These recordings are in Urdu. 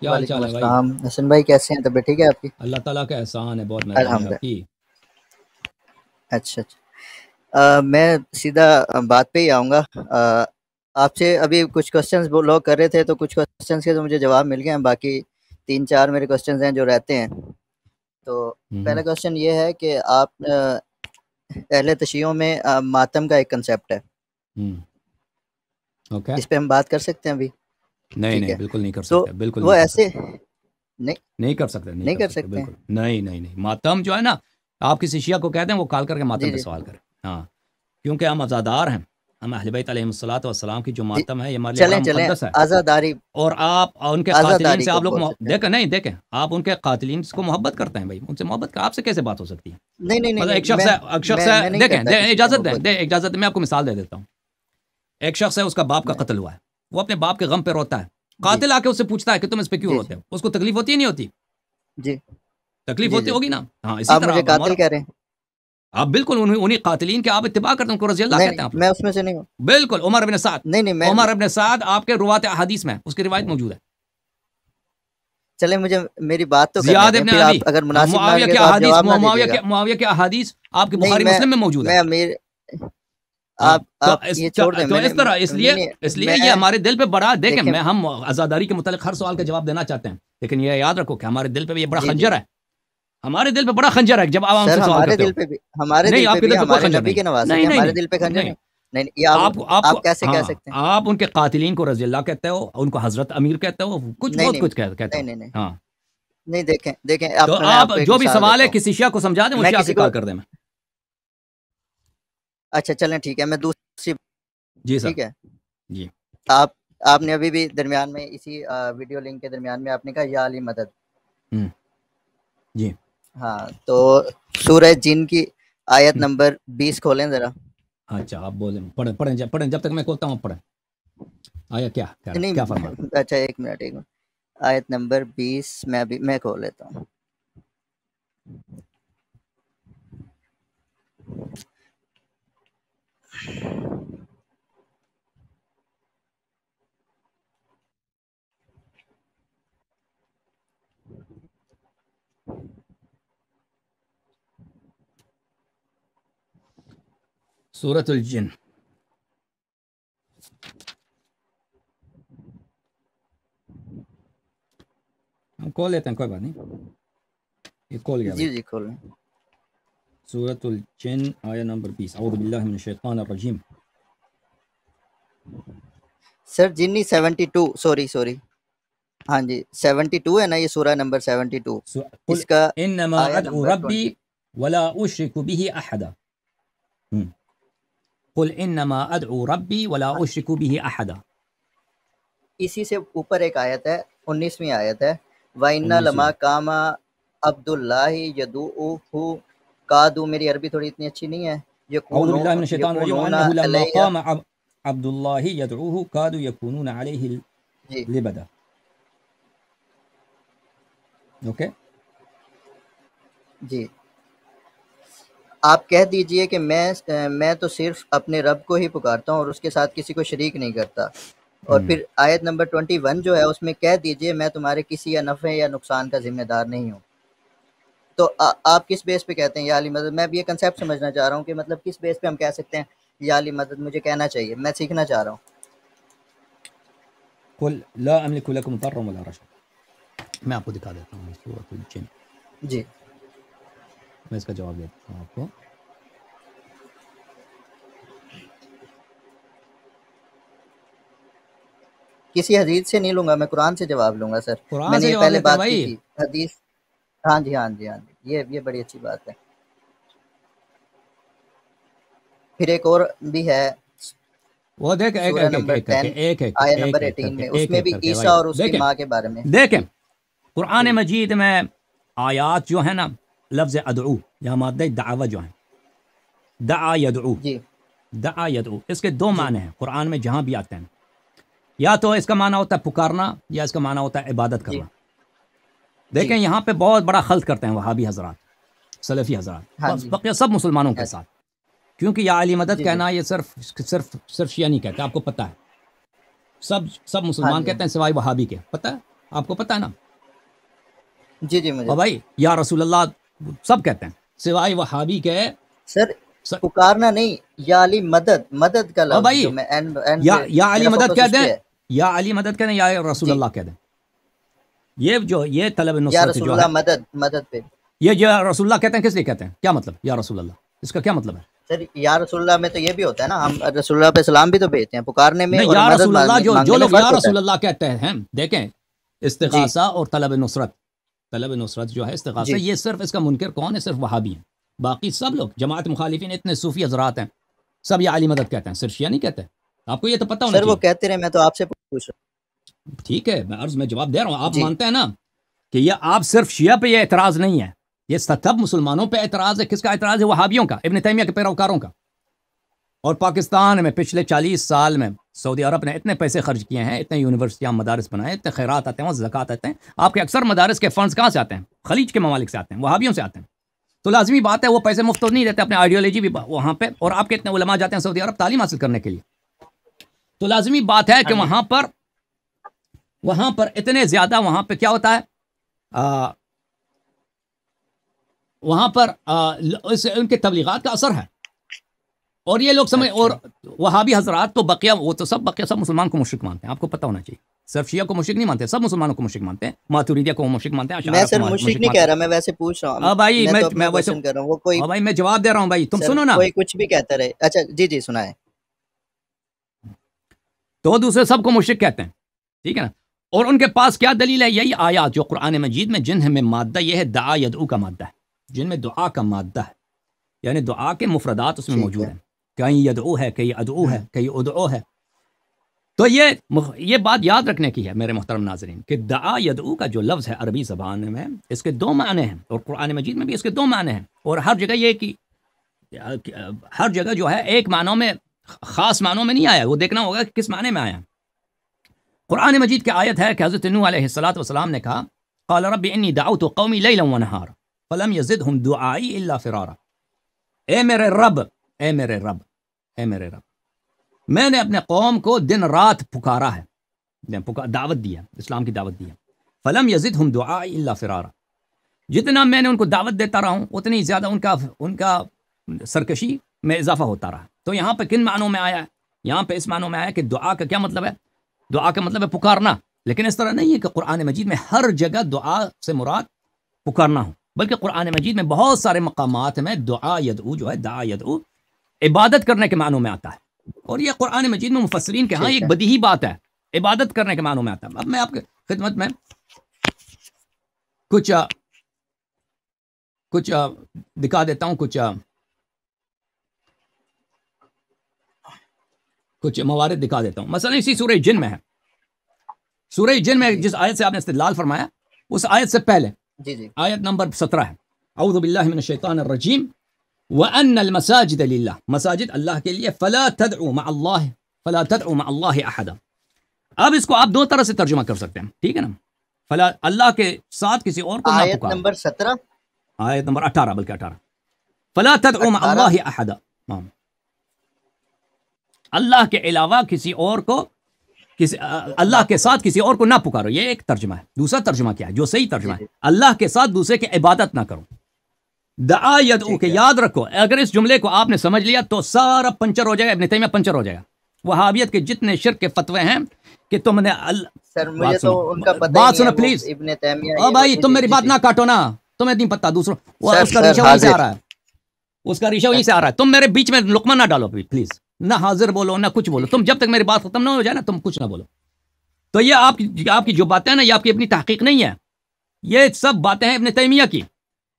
کیا حال وعلیکم چال ہے بھائی؟ السلام حسن بھائی، کیسے ہیں؟ طبیعت ٹھیک ہے آپ کی؟ اللہ تعالیٰ کا احسان ہے، بہت مہربانی الحمد آپ کی۔ اچھا اچھا، میں سیدھا بات پہ ہی آؤں گا۔ آپ سے ابھی کچھ کوشچنز لوگ کر رہے تھے، تو کچھ کوشچنز کے تو مجھے جواب مل گئے ہیں، باقی 3-4 میرے کوشچنز ہیں جو رہتے ہیں۔ تو پہلا کوشچن یہ ہے کہ آپ اہل تشیعوں میں ماتم کا ایک کنسیپٹ ہے، اوکے، اس پہ ہم بات کر سکتے ہیں ابھی؟ نہیں ٹھیک نہیں ہے، بالکل نہیں کر تو سکتے، بالکل وہ نہیں کر ایسے سکتے، نہیں نہیں کر سکتے، نہیں نہیں کر کر سکتے، سکتے ہیں؟ بالکل نہیں نہیں نہیں۔ ماتم جو ہے نا، آپ کسی شیعہ کو کہتے ہیں وہ کال کر کے ماتم جی پہ جی سوال کریں۔ ہاں، کیونکہ ہم عزادار ہیں، ہم اہل بیت علیہم الصلوۃ والسلام کی جو جی، ماتم ہے یہ ہمارے لیے بڑا چلیں چلیں، مقدس ہے۔ آزاداری اور آپ ان کے قاتلین آزاداری سے کو آپ لوگ بول سکتے ہیں۔ دیکھیں، نہیں دیکھیں، آپ ان کے قاتلین کو محبت کرتے ہیں بھائی، ان سے محبت کا آپ سے کیسے بات ہو سکتی ہے؟ نہیں نہیں نہیں مطلب ایک نہیں، شخص ہے، ایک شخص ہے، میں نہیں دیکھیں کرتا کسی سے اجازت محبت۔ دیں اجازت دیں، میں آپ کو مثال دے دیتا ہوں۔ ایک شخص ہے، اس کا باپ کا نہیں، قتل ہوا ہے، وہ اپنے باپ کے غم پہ روتا ہے، جی قاتل آ کے اس سے پوچھتا ہے کہ تم اس پہ کیوں جی روتے ہو؟ اس کو تکلیف ہوتی ہے نہیں ہوتی؟ جی تکلیف جی ہوتی جی، ہوگی نا؟ ہاں، اسی آپ طرح مجھے آپ قاتل کہہ رہے ہیں؟ آپ بالکل انہیں قاتلین کے آپ اتباع کرتے ہیں، ان کو رضی اللہ نہیں کہتے نہیں، ہیں آپ میں لوگ۔ اس میں سے نہیں ہوں۔ بالکل، عمر ابن سعد، نہیں نہیں، میں عمر ابن سعد آپ کے روات احادیث میں اس کی روایت موجود ہے۔ چلے مجھے میری بات تو کرنے زیاد دیں، ابن پھر علی، آپ اگر مناسب نہ معاویہ لگے کے تو آپ احادیث، جواب نہ دیجیے گا۔ معاویہ کے احادیث آپ کے نہیں، بخاری مسلم میں موجود ہے۔ میں امیر، ہاں، آپ یہ چھوڑ دیں، تو میں نے اس طرح، اس نہیں لیے نہیں، یہ میں ہمارے دل پہ بڑا، دیکھیں دیکھیں، ہم عزاداری کے متعلق ہر سوال کا جواب دینا چاہتے ہیں، لیکن یہ یاد رکھو کہ ہمارے دل پہ بھی یہ بڑا جی جی خنجر ہے، ہمارے دل پہ بڑا خنجر ہے جب آپ ہم سر، سے سوال ہمارے کرتے ہو۔ دل پہ بھی، ہمارے نہیں، دل آپ پہ کے بھی دل پہ کوئی ہمارے خنجر نبی نہیں، کے نواسے نہیں تھے، نہیں ہمارے نہیں دل پہ خنجر نہیں۔ نہیں؟ نہیں نہیں، یہ آپ کیسے کہہ ہاں، سکتے ہیں؟ آپ ان کے قاتلین کو رضی اللہ کہتے ہو، ان کو حضرت امیر کہتے ہو، کچھ نہیں بہت نہیں کچھ کہتے نہیں ہو۔ نہیں نہیں ہاں، نہیں، دیکھیں دیکھیں، تو میں آپ آپ کو ایک جو بھی مثال سوال دیتا ہے ہوں۔ کسی شیعہ کو سمجھا دیں، وہ میں شیعہ کسی کی کو، کال کر دیں میں۔ اچھا چلیں ٹھیک ہے، میں دوسری، جی سر، ٹھیک ہے، جی آپ آپ نے ابھی بھی درمیان میں اسی ویڈیو لنک کے درمیان میں آپ نے کہا یا علی مدد۔ جی، ہاں، تو سورہ جن کی آیت نمبر 20 کھولیں ذرا۔ اچھا آپ بولیں، پڑھیں جب تک میں کھولتا ہوں پڑھیں۔ آیا کیا نہیں، کیا فرما رہا اچھا ایک منٹ آیت نمبر 20 میں کھول لیتا ہوں۔ سورۃ الجن، ہم کھول لیتے ہیں، کوئی بات نہیں، یہ کھول گیا بھائی۔ جی جی کھولیں۔ سورۃ الجن آیہ نمبر 20، اعوذ باللہ من الشیطان الرجیم۔ سر جنی 72، سوری، ہاں جی 72 ہے نا، یہ سورہ نمبر 72، قل اس کا انما آیہ ادعو نمبر ربی 20۔ ولا اشرک به احدا، قل انما ادعو ربی ولا اشرک به احدا۔ اسی سے اوپر ایک آیت ہے، 19ویں آیت ہے، وَإِنَّ 19 لَمَا قَامَ عَبْدُ اللَّهِ يَدْعُوهُ قَعَدُوا، میری عربی تھوڑی اتنی اچھی نہیں ہے، اعوذ باللہ من الشیطان الرجیم، یکونون انه لما علیہ، قام عبد اللہ یدعوه كادوا يكونون علیہ جی لبدا۔ اوکے، جی، آپ کہہ دیجئے کہ میں تو صرف اپنے رب کو ہی پکارتا ہوں اور اس کے ساتھ کسی کو شریک نہیں کرتا، اور پھر آیت نمبر 21 جو ہے اس میں کہہ دیجئے میں تمہارے کسی یا نفع یا نقصان کا ذمہ دار نہیں ہوں۔ تو آپ کس بیس پہ کہتے ہیں یا علی مدد؟ میں اب یہ کنسیپٹ سمجھنا چاہ رہا ہوں کہ مطلب کس بیس پہ ہم کہہ سکتے ہیں یا علی مدد؟ مجھے کہنا چاہیے، میں سیکھنا چاہ رہا ہوں۔ قل لا املک لکم ضرا ولا رشدا، میں آپ کو دکھا دیتا ہوں سورۃ الجن، جی میں اس کا جواب دیتا ہوں آپ کو۔ کسی حدیث سے نہیں لوں گا، میں قرآن سے جواب لوں گا سر۔ میں قرآن نے سے یہ جواب پہلے دیتے ہیں بات کی بھائی۔ تھی، حدیث، ہاں جی ہاں جی ہاں جی، یہ بڑی اچھی بات ہے۔ پھر ایک اور بھی ہے، وہ دیکھ ایک سورہ ایک ایک نمبر ایک کر کے 10 ایک ایک آیہ ایک نمبر ایک کر 18 کے میں، اس ایک میں ایک بھی کر کے عیسیٰ بھائی اور اس کی دیکھیں ماں کے بارے میں۔ دیکھیں، جی قرآن جی مجید میں آیات جو ہیں نا، لفظ ادعو یا مادہ دعوہ جو ہیں، دعا یدعو، جی دعا یدعو، اس کے دو جی معنی ہیں قرآن میں جہاں بھی آتے ہیں، یا تو اس کا معنی ہوتا ہے پکارنا، یا اس کا معنی ہوتا ہے عبادت جی کرنا۔ جی دیکھیں یہاں پہ بہت بڑا خلط کرتے ہیں وہابی حضرات، سلفی حضرات، ہاں بس جی، بقیہ سب مسلمانوں کے اچھا ساتھ، کیونکہ یا علی مدد جی جی کہنا یہ صرف شیعہ نہیں کہتے، آپ کو پتہ ہے، سب ہاں مسلمان جی کہتے ہیں سوائے وہابی کے، پتہ ہے، آپ کو پتہ ہے نا؟ جی جی مجھے اور بھائی یا رسول اللہ سب کہتے ہیں سوائے وہابی کے. سر پکارنا نہیں، یا علی مدد، مدد کا اور لفظ بھائی جو میں اینڈ یا علی میرا مدد فوکس کہہ اس دیں، پہ ہے. یا علی مدد کہہ دیں، یا رسول جی اللہ کہہ دیں. یہ طلب یا نصرت رسول جو اللہ ہے، مدد، مدد پہ. یہ رسول اللہ کہتے ہیں کس لیے کہتے ہیں؟ کیا مطلب یا رسول اللہ؟ اس کا کیا مطلب ہے؟ سر یا رسول اللہ میں تو یہ بھی ہوتا ہے نا، ہم رسول اللہ پہ سلام بھی تو بھیجتے ہیں پکارنے میں، نہیں، اور یا مدد رسول اللہ جو مانگنے میں لوگ یا فرق ہوتا رسول ہے. اللہ کہتے ہیں، دیکھیں جی استغاثہ اور طلب نصرت، طلب نصرت جو ہے استغاثہ، جی یہ صرف اس کا منکر کون ہے؟ صرف وہابی ہیں. باقی سب لوگ جماعت مخالفین اتنے صوفی حضرات ہیں، سب یا علی مدد کہتے ہیں، صرف شیعہ نہیں کہتے. آپ کو یہ تو پتہ ہونا سر وہ چاہیے. کہتے رہے، میں تو آپ سے پوچھ رہا ٹھیک ہے، میں جواب دے رہا ہوں. آپ جی مانتے ہیں نا کہ یہ آپ صرف شیعہ پہ یہ اعتراض نہیں ہے، یہ سب مسلمانوں پہ اعتراض ہے. کس کا اعتراض ہے؟ وہابیوں کا، ابن تیمیہ کے پیروکاروں کا. اور پاکستان میں پچھلے 40 سال میں سعودی عرب نے اتنے پیسے خرچ کیے ہیں، اتنے یونیورسٹیاں مدارس بنائے، اتنے خیرات آتے ہیں، وہاں زکوٰۃ آتے ہیں. آپ کے اکثر مدارس کے فنڈز کہاں سے آتے ہیں؟ خلیج کے ممالک سے آتے ہیں، وہابیوں سے آتے ہیں. تو لازمی بات ہے وہ پیسے مفت نہیں دیتے، اپنے آئیڈیالوجی بھی وہاں پہ. اور آپ کے اتنے علماء جاتے ہیں سعودی عرب تعلیم حاصل کرنے کے لیے، تو لازمی بات ہے کہ وہاں پر اتنے زیادہ، وہاں پہ کیا ہوتا ہے، وہاں پر ان کے تبلیغات کا اثر ہے. اور یہ لوگ سمجھ، اور وہابی حضرات تو بقیہ، وہ تو بقیہ سب مسلمان کو مشرک مانتے ہیں. آپ کو پتہ ہونا چاہیے، صرف شیعہ کو مشرک نہیں مانتے، سب مسلمانوں کو مشرک مانتے ہیں. ماتوریدیہ کو مشرک مانتے ہیں، میں اشاعرہ سر کو مشرک مشرک نہیں مانتے کہہ ہیں. رہا، میں ویسے پوچھ رہا ہوں. بھائی میں میں تو اپنا ویسے، کوشچن کر رہا ہوں. وہ کوئی بھائی میں جواب دے رہا ہوں. بھائی تم سر سنو نا. کوئی کچھ بھی کہتا رہے. اچھا جی جی سنائیں. تو دوسرے سب کو مشرک کہتے ہیں، ٹھیک ہے نا. اور ان کے پاس کیا دلیل ہے؟ یہی آیات جو قرآن مجید میں جن میں مادہ یہ ہے دعا یدعو کا مادہ ہے، جن میں دعا کا مادہ ہے، یعنی دعا کے مفردات اس میں ٹھیک موجود ہے. ہیں. کہیں یدعو ہے، کہیں ادعو ہے، کہیں ادعو ہے. تو یہ بات یاد رکھنے کی ہے میرے محترم ناظرین، کہ دعا یدعو کا جو لفظ ہے عربی زبان میں، اس کے 2 معنی ہیں، اور قرآن مجید میں بھی اس کے 2 معنی ہیں. اور ہر جگہ یہ کہ ہر جگہ جو ہے ایک معنوں میں، خاص معنوں میں نہیں آیا. وہ دیکھنا ہوگا کہ کس معنی میں آیا. قرآن مجید کی آیت ہے کہ حضرت نوح علیہ السلام نے کہا قال رب انی دعوت قومی لیلا ونہارا فلم یزدہم دعائی الا فرارا. اے میرے رب، اے میرے رب، اے میرے رب، میں نے اپنے قوم کو دن رات پکارا ہے، دعوت دیا، اسلام کی دعوت دیا. فلم یزدہم دعائی الا فرارا، جتنا میں نے ان کو دعوت دیتا رہا ہوں اتنی زیادہ ان کا سرکشی میں اضافہ ہوتا رہا. تو یہاں پہ کن معنوں میں آیا ہے؟ یہاں پہ اس معنوں میں آیا کہ دعا کا کیا مطلب ہے؟ دعا کا مطلب ہے پکارنا. لیکن اس طرح نہیں ہے کہ قرآن مجید میں ہر جگہ دعا سے مراد پکارنا ہو، بلکہ قرآن مجید میں بہت سارے مقامات میں دعا یدعو جو ہے، دعا یدعو عبادت کرنے کے معنوں میں آتا ہے. اور یہ قرآن مجید میں مفسرین کے ہاں ایک بدیہی بات ہے، عبادت کرنے کے معنوں میں آتا ہے. اب میں آپ کے خدمت میں کچھ دکھا دیتا ہوں، کچھ موارد دکھا دیتا ہوں. مثلا اسی سورہ جن میں ہے، سورہ جن میں جس آیت سے آپ نے استدلال فرمایا، اس آیت سے پہلے جی جی آیت نمبر 17 ہے، اعوذ باللہ من الشیطان الرجیم وَأَنَّ الْمَسَاجِدَ لِلَّهِ، مساجد اللہ کے لیے، فَلَا تَدْعُوا مَعَ اللَّهِ أَحَدًا. اب اس کو آپ 2 طرح سے ترجمہ کر سکتے ہیں، ٹھیک ہے نا. فلا، اللہ کے ساتھ کسی اور کو نہ آیت پکارو. نمبر 17، آیت نمبر 18، بلکہ 18، فَلَا تَدْعُوا مَعَ 18. اللَّهِ أَحَدًا، اللہ کے علاوہ کسی اور کو، اللہ کے ساتھ کسی اور کو نہ پکارو. یہ ایک ترجمہ ہے. دوسرا ترجمہ کیا ہے جو صحیح ترجمہ ہے؟ اللہ کے ساتھ دوسرے کی عبادت نہ کرو. دعا یدعو کہ یاد رکھو، اگر اس جملے کو آپ نے سمجھ لیا تو سارا پنچر ہو جائے گا، ابن تیمیہ پنچر ہو جائے گا. وہابیت کے جتنے شرک کے فتوے ہیں کہ تم نے سر مجھے تو ان کا پتہ بات ہی سنو نہیں ہے، پلیز. وہ ابن تیمیہ او بھائی تم میری بات نہ کاٹو نا، تمہیں نہیں پتہ دوسروں، اس کا ریشہ وہیں سے آ رہا ہے، اس کا ریشہ وہیں سے آ رہا ہے. تم میرے بیچ میں لقمہ نہ ڈالو پلیز، نہ حاضر بولو نہ کچھ بولو. تم جب تک میری بات ختم نہ ہو جائے نا تم کچھ نہ بولو. تو یہ آپ کی جو باتیں ہیں نا، یہ آپ کی اپنی تحقیق نہیں ہے، یہ سب باتیں ہیں ابن تیمیہ کی.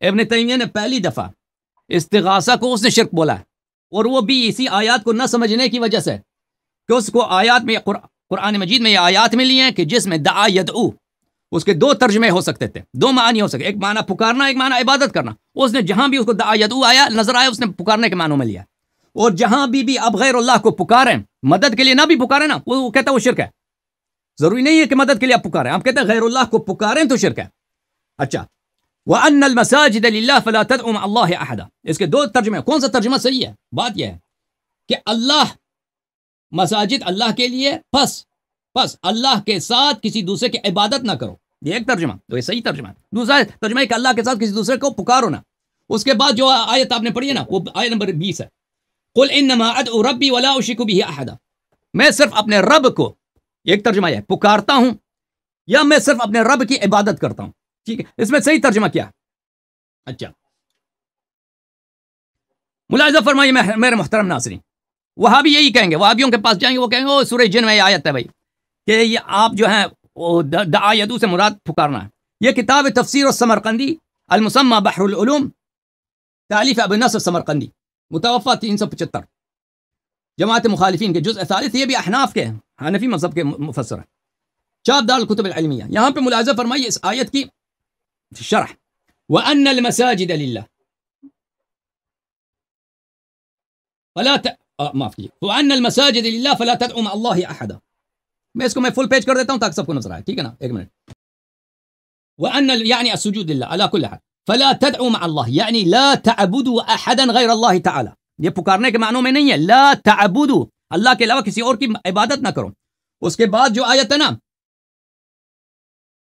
ابن تیمیہ نے پہلی دفعہ استغاثہ کو اس نے شرک بولا ہے، اور وہ بھی اسی آیات کو نہ سمجھنے کی وجہ سے کہ اس کو آیات میں، قرآن مجید میں یہ آیات ملی ہیں کہ جس میں دعا یدعو، اس کے 2 ترجمے ہو سکتے تھے، 2 معنی ہو سکتے، ایک معنی پکارنا، ایک معنی عبادت کرنا. اس نے جہاں بھی اس کو دعا یدعو آیا نظر آیا، اس نے پکارنے کے معنوں میں لیا. اور جہاں بھی آپ غیر اللہ کو پکاریں، مدد کے لیے نہ بھی پکاریں نا، وہ کہتا ہے وہ شرک ہے. ضروری نہیں ہے کہ مدد کے لیے آپ پکاریں، آپ کہتے ہیں غیر اللہ کو پکاریں تو شرک ہے. اچھا، وَأَنَّ الْمَسَاجِدَ لِلَّهِ فَلَا تَدْعُوا مَعَ اللَّهِ أَحَدًا، اس کے 2 ترجمے. کون سا ترجمہ صحیح ہے؟ بات یہ ہے کہ اللہ، مساجد اللہ کے لیے، پس اللہ کے ساتھ کسی دوسرے کی عبادت نہ کرو. یہ ایک ترجمہ، تو یہ صحیح ترجمہ ہے. دوسرا ترجمہ ہے کہ اللہ کے ساتھ کسی دوسرے کو پکارو نا. اس کے بعد جو آیت آپ نے پڑھی ہے نا، وہ آیت نمبر 20 ہے. قل انما ادعو ربی ولا اشرک به احدا. میں صرف اپنے رب کو، ایک ترجمہ ہے پکارتا ہوں، یا میں صرف اپنے رب کی عبادت کرتا ہوں. ٹھیک ہے، اس میں صحیح ترجمہ کیا ہے؟ اچھا ملاحظہ فرمائیے میرے محترم ناظرین، وہاں بھی یہی کہیں گے، وہابیوں کے پاس جائیں گے، وہ کہیں گے سورہ جن میں یہ آیت ہے بھائی کہ یہ آپ جو ہیں دعا یدعو سے مراد پکارنا ہے. یہ کتاب تفسیر السمرقندی المسمى بحر العلوم، تالیف ابو نصر سمرقندی، متوفى 375، جماعت مخالفین کے جزء ثالث. یہ بھی احناف کے حنفی مذہب کے مفسر ہے، چاپ دار الکتب العلمیہ. یہاں پہ ملاحظہ فرمائیے اس آیت کی شرح، وَأَنَّ الْمَسَاجِدَ لِلَّهِ معاف کیجیے، وَأَنَّ الْمَسَاجِدَ لِلَّهِ فَلَا تَدْعُوا مَعَ اللَّهِ أَحَدًا. میں اس کو میں فل پیج کر دیتا ہوں تاکہ سب کو نظر آئے. ٹھیک ہے نا، ایک منٹ. وَأَنَّ يعني السجود لله على كل حال فلا تدعوا مع الله، يعني لا تعبدوا احدا غير الله تعالى. یہ پکارنے کے معنوں میں نہیں ہے، لا تعبدوا، اللہ کے علاوہ کسی اور کی عبادت نہ کرو. اس کے بعد جو آیت ہے نا،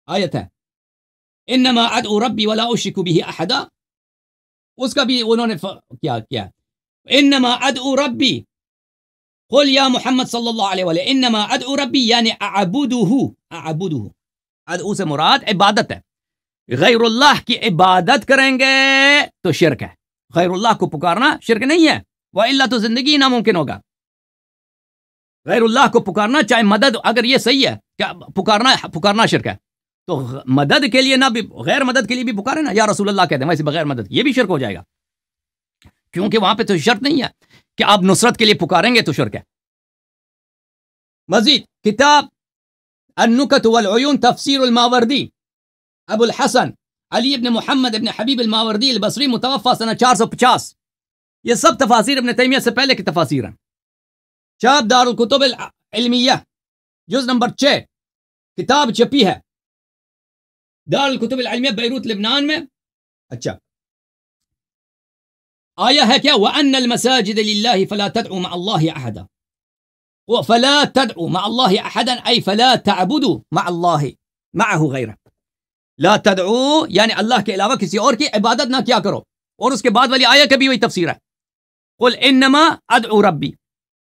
آیت ہے انما ادعو ربی ولا اشرک به احدا، اس کا بھی انہوں نے کیا انما ادعو ربی قل یا محمد صلی اللہ علیہ وآلہ انما ادعو ربی یعنی اعبدہ. ادعو سے مراد عبادت ہے. غیر اللہ کی عبادت کریں گے تو شرک ہے. غیر اللہ کو پکارنا شرک نہیں ہے، وَإِلَّا تو زندگی ناممکن ہوگا. غیر اللہ کو پکارنا، چاہے مدد، اگر یہ صحیح ہے کہ پکارنا شرک ہے، تو مدد کے لیے نہ بھی، غیر مدد کے لیے بھی پکارے نا، یا رسول اللہ کہتے ہیں، ویسے بغیر مدد یہ بھی شرک ہو جائے گا، کیونکہ وہاں پہ تو شرط نہیں ہے کہ آپ نصرت کے لیے پکاریں گے تو شرک ہے. مزید کتاب النکت والعیون تفسیر الماوردی، ابو الحسن علی ابن محمد ابن حبیب الماوردی البصری، متوفى سنہ 450. یہ سب تفاسیر ابن تیمیہ سے پہلے کی تفاسیر ہیں. چاپ دار الکتب العلمیہ، جز نمبر 6، کتاب چھپی ہے دار الکتب العلمیہ بیروت لبنان میں. اچھا آیا ہے کیا؟ وَأَنَّ الْمَسَاجِدَ لِلَّهِ فَلَا تَدْعُوا مَعَ اللَّهِ أَحَدًا، وَفَلَا تَدْعُوا مَعَ اللَّهِ أَحَدًا أي فَلَا تَعْبُدُوا مَعَ اللَّهِ مَعَهُ غَيْرَهُ. لا تدعو یعنی اللہ کے علاوہ کسی اور کی عبادت نہ کیا کرو. اور اس کے بعد والی آیت کا بھی وہی تفسیر ہے، قل انما ادعو ربی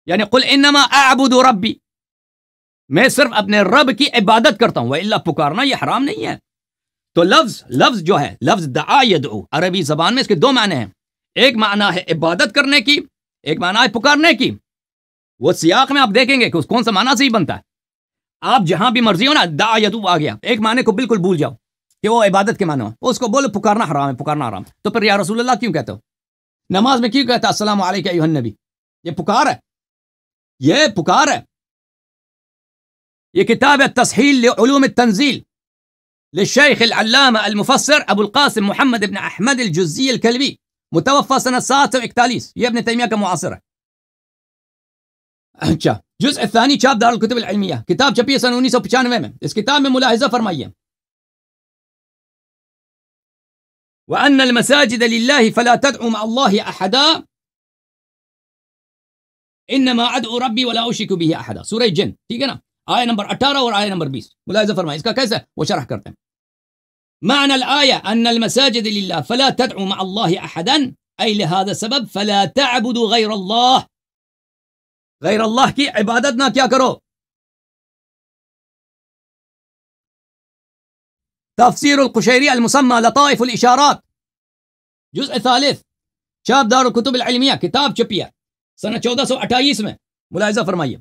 یعنی قل انما اعبد ربی، میں صرف اپنے رب کی عبادت کرتا ہوں، وَإِلَّا پکارنا یہ حرام نہیں ہے. تو لفظ جو ہے، لفظ دعا یدعو، عربی زبان میں اس کے دو معنی ہیں. ایک معنی ہے عبادت کرنے کی، ایک معنی ہے پکارنے کی. وہ سیاق میں آپ دیکھیں گے کہ کون سا معنی سے ہی بنتا ہے. آپ جہاں بھی مرضی ہو نا، دعا یدعو آ گیا، ایک معنی کو بالکل بھول جاؤ کہ وہ عبادت کے معنی ہو، اس کو بولو پکارنا حرام ہے، پکارنا حرام. تو پھر یا رسول اللہ کیوں کہتے ہو؟ نماز میں کیوں کہتا السلام علیکم ایھا النبی؟ یہ پکار ہے، یہ پکار ہے. یہ کتاب ہے تصحیح لعلوم التنزیل للشیخ العلامہ المفسر ابو القاسم محمد ابن احمد الجزی الکلبی، متوفى سنہ 741. یہ ابن تیمیہ کا معاصر ہے. اچھا جزء الثانی، چاپ دار الکتب العلمیہ، کتاب چھپی ہے سنہ 1995 میں. اس کتاب میں ملاحظہ فرمائیے وَأَنَّ الْمَسَاجِدَ لِلَّهِ فَلَا تَدْعُوا مَعَ اللَّهِ أَحَدًا إِنَّمَا أَدْعُو رَبِّي وَلَا أُشْرِكُ بِهِ أَحَدًا. سورہ جن، ٹھیک ہے نا، آیہ نمبر 18 اور آیہ نمبر 20. ملاحظہ فرمائیے اس کا کیسا ہے، وہ شرح کرتے ہیں. معنى الآية أن المساجد لله فلا تدعوا مع الله أحدا، أي لهذا السبب فلا تعبدوا غير الله، غیر اللہ کی عبادت نہ کیا کرو. تفسیر القشیری المسمى لطائف الاشارات، جزء ثالث، چاپ دار الکتب العلمیہ، کتاب چھپی ہے سنہ 1428 میں. ملاحظہ فرمائیے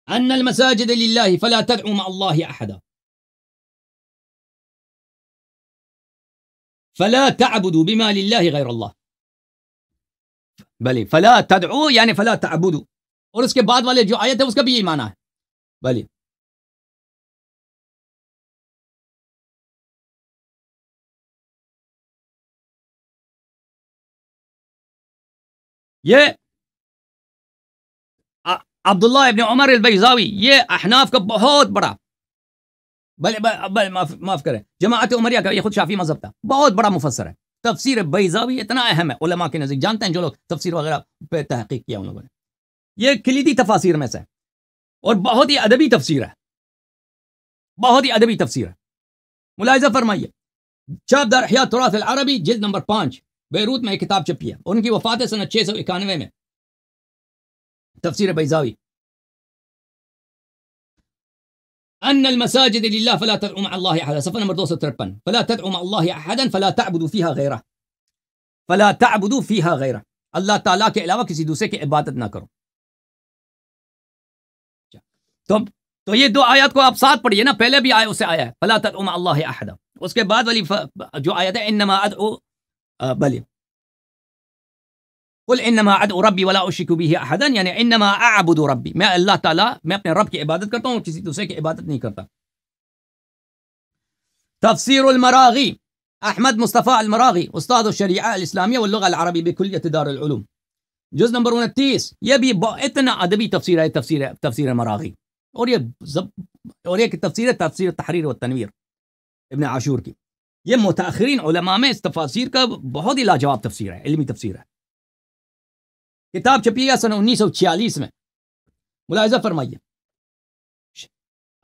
ان المساجد للہ فلا تدعوا مع اللہ احدا، فلا تعبدوا بما للہ غیر اللہ. بلی فلا تدعوا یعنی فلا تعبدوا، اور اس کے بعد والے جو آیت ہے اس کا بھی یہی معنی ہے. بلی یہ عبداللہ ابن عمر البیضاوی، یہ احناف کا بہت بڑا، معاف کریں، جماعت عمریہ کا، یہ خود شافعی مذہب تھا، بہت بڑا مفسر ہے. تفسیر بیضاوی اتنا اہم ہے علماء کے نزدیک، جانتے ہیں جو لوگ تفسیر وغیرہ پہ تحقیق کیا ان لوگوں نے. یہ کلیدی تفاسیر میں سے اور بہت ہی ادبی تفسیر ہے. بہت ہی ادبی تفسیر ہے. ملاحظہ فرمائیے چاپ دار احیاء تراث العربی جلد نمبر 5 بیروت میں ایک کتاب چھپی ہے. ان کی وفات ہے سنہ 691 میں. تفسیر بیضاوی ان المساجد لله فلا تدعوا مع الله احدا، صفحہ نمبر 253. فلا تدعوا مع الله احدا فلا تعبدوا فيها غیرہ، فلا تعبدوا فيها غیرہ، اللہ تعالیٰ کے علاوہ کسی دوسرے کی عبادت نہ کرو. تو یہ دو آیات کو آپ ساتھ پڑھیے نا، پہلے بھی آئے اس سے آیا ہے فلا تدعوا مع الله احدا، اس کے بعد والی جو آیت ہے انما ادعو بلی قل انما ادعو ربی ولا اشرک به احدا، یعنی انما اعبد ربی، میں اللہ تعالیٰ میں اپنے رب کی عبادت کرتا ہوں، کسی دوسرے کی عبادت نہیں کرتا. تفسیر المراغی احمد مصطفیٰ المراغی استاد الشریعہ الاسلامیہ واللغة العربی بکلیۃ دار العلوم، جز نمبر 29. یہ بھی اتنا ادبی تفسیر ہے تفسیر مراغی، اور یہ تفسیر ہے تفسیر تحریر و تنویر ابن عاشور کی. یہ متاخرین علماء میں اس تفاسیر کا بہت ہی لاجواب تفسیر ہے، علمی تفسیر ہے. کتاب چھپی ہے سنہ 1946 میں. ملاحظہ فرمائیے